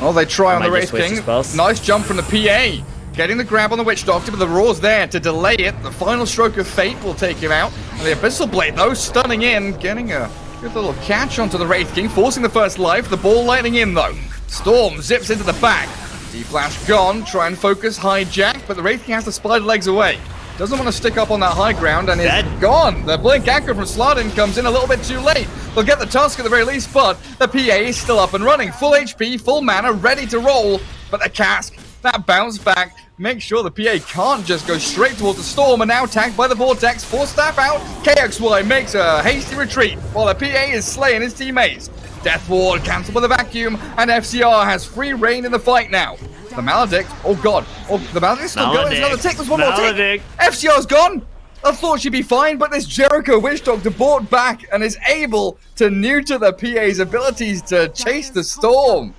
Oh, they try on the Wraith King. Nice jump from the PA. Getting the grab on the Witch Doctor, but the Roar's there to delay it. The final stroke of fate will take him out. And the Abyssal Blade, though, stunning in, getting a good little catch onto the Wraith King, forcing the first life. The ball lightning in, though. Storm zips into the back. D-Flash gone, try and focus Hijack, but the Wraith King has the spider legs away. Doesn't want to stick up on that high ground and is gone. The Blink Echo from Slardin comes in a little bit too late. They'll get the Tusk at the very least, but the PA is still up and running. Full HP, full mana, ready to roll. But the Cask, that bounce back, makes sure the PA can't just go straight towards the Storm, and now tagged by the Vortex. Force Staff out, KXY makes a hasty retreat while the PA is slaying his teammates. Death Ward cancelled by the Vacuum, and FCR has free reign in the fight now. The Maledict, oh god, the Maledict's still going, there's another tick, there's one more tick. FCR's gone! I thought she'd be fine, but this Jericho Witch Doctor brought back and is able to neuter the PA's abilities to chase the Storm.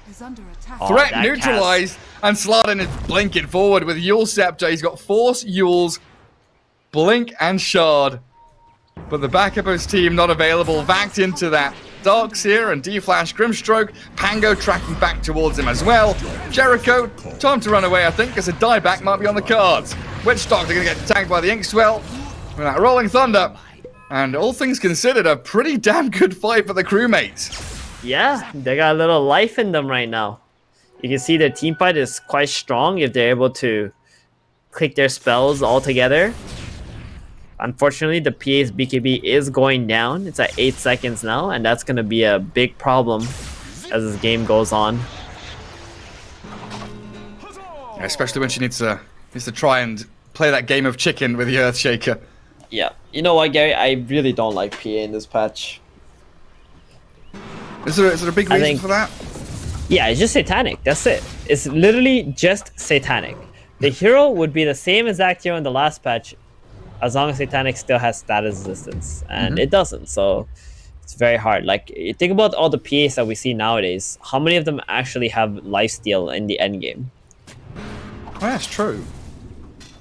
Threat neutralized, and Slardin is blinking forward with Yule Scepter. He's got Force, Yules, Blink, and Shard. But the backup of his team not available, backed into that. Darkseer and D-Flash Grimstroke, Pango tracking back towards him as well. Jericho, time to run away, I think, as a dieback might be on the cards. Witch Doctor going to get tagged by the Inkswell with that Rolling Thunder. And all things considered, a pretty damn good fight for the crewmates. Yeah, they got a little life in them right now. You can see their team fight is quite strong if they're able to click their spells all together. Unfortunately, the PA's BKB is going down. It's at 8 seconds now, and that's going to be a big problem as this game goes on. Yeah, especially when she needs to try and play that game of chicken with the Earthshaker. Yeah, you know what, Gary? I really don't like PA in this patch. Is there a big reason for that? Yeah, it's just satanic. That's it. It's literally just satanic. The hero would be the same exact hero in the last patch as long as satanic still has status resistance, and it doesn't. So it's very hard. Like, you think about all the PAs that we see nowadays. How many of them actually have lifesteal in the end game? Oh, that's true.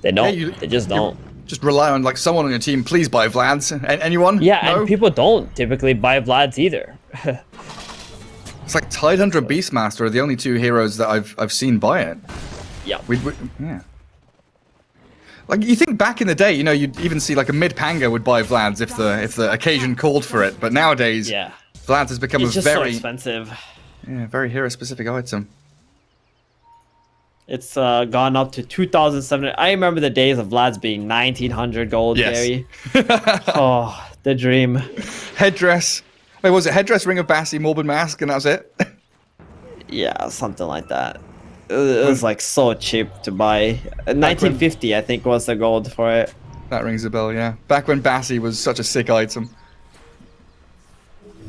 They don't. They just don't. Just rely on like someone on your team. Please buy Vlad's. Anyone? Yeah, no? and people don't typically buy Vlad's either. It's like Tidehunter and Beastmaster are the only two heroes that I've seen buy it. Yeah. Yeah. Like, you think back in the day, you know, you'd even see like a mid-Pango would buy Vlad's if the occasion called for it. But nowadays, Vlad's has become it's a just so expensive. Yeah, very hero-specific item. It's gone up to 2,700. I remember the days of Vlad's being 1,900 gold, Gary. Oh, the dream. Headdress. Wait, was it Headdress, Ring of Bassi, Morbid Mask, and that was it? Yeah, something like that. It was like so cheap to buy. 1950, I think, was the gold for it. That rings a bell, yeah. Back when Bassi was such a sick item.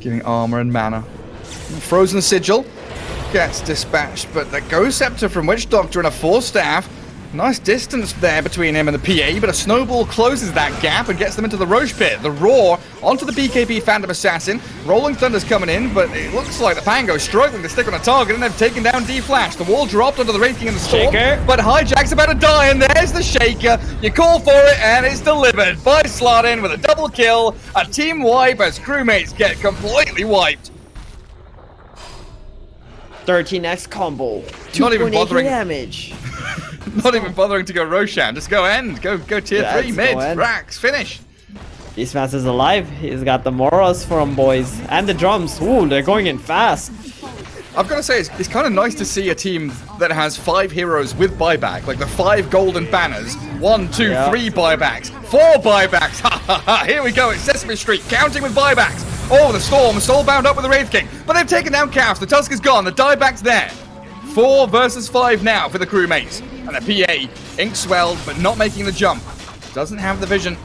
Giving armor and mana. Frozen Sigil gets dispatched, but the Ghost Scepter from Witch Doctor and a Force Staff. Nice distance there between him and the PA, but a snowball closes that gap and gets them into the Roche Pit. The Roar onto the BKB Phantom Assassin. Rolling Thunder's coming in, but it looks like the Pango's struggling to stick on a target, and they've taken down D-Flash. The wall dropped onto the Wraith King and the Storm, but Hijack's about to die, and there's the Shaker. You call for it, and it's delivered by Slardin with a double kill. A team wipe as crewmates get completely wiped. 13x combo. Not even bothering damage. Not even bothering to go Roshan. Just go end. Go tier 3 mid. Rax, finish. Beastmaster's is alive. He's got the Moras for him, boys. And the drums. Ooh, they're going in fast. I've got to say, it's kind of nice to see a team that has 5 heroes with buyback. Like the 5 golden banners. 1, 2, 3 buybacks. 4 buybacks. Ha ha ha. Here we go. It's Sesame Street. Counting with buybacks. Oh, the Storm. Soul bound up with the Wraith King. But they've taken down Chaos. The Tusk is gone. The dieback's there. 4 versus 5 now for the crewmates. And the PA, ink swelled, but not making the jump. Doesn't have the vision.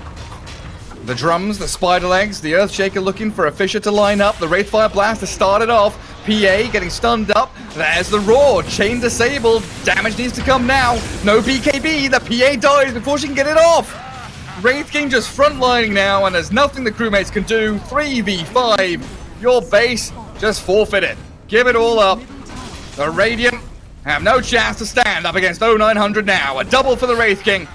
The drums, the spider legs, the Earthshaker looking for a Fisher to line up. The Wraithfire Blast to start it off. PA getting stunned up. There's the Roar. Chain disabled. Damage needs to come now. No BKB. The PA dies before she can get it off. Wraith King just frontlining now, and there's nothing the crewmates can do. 3v5. Your base, just forfeit it. Give it all up. The Radiant have no chance to stand up against 0900 now. A double for the Wraith King.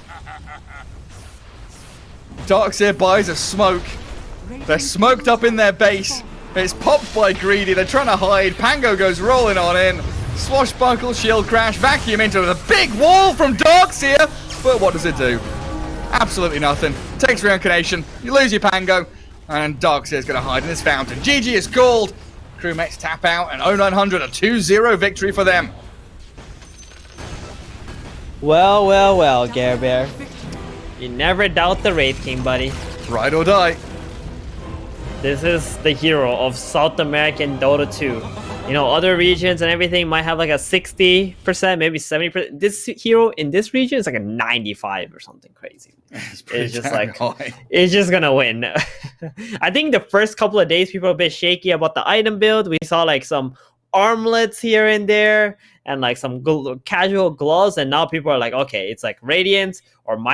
Darkseer buys a smoke. They're smoked up in their base. It's popped by Greedy. They're trying to hide. Pango goes rolling on in. Swashbuckle, shield crash, vacuum into the big wall from Darkseer. But what does it do? Absolutely nothing. Takes reincarnation. You lose your Pango. And Darkseer's going to hide in his fountain. GG is called. Crewmates tap out, and 0900 a 2-0 victory for them. Well, Gare Bear. You never doubt the Wraith King, buddy. Ride or die. This is the hero of South American Dota 2. You know, other regions and everything might have like a 60%, maybe 70%. This hero in this region is like a 95 or something crazy. It's just like, it's just gonna win. I think the first couple of days, people were a bit shaky about the item build. We saw like some armlets here and there and like some casual gloves. And now people are like, okay, it's like Radiance or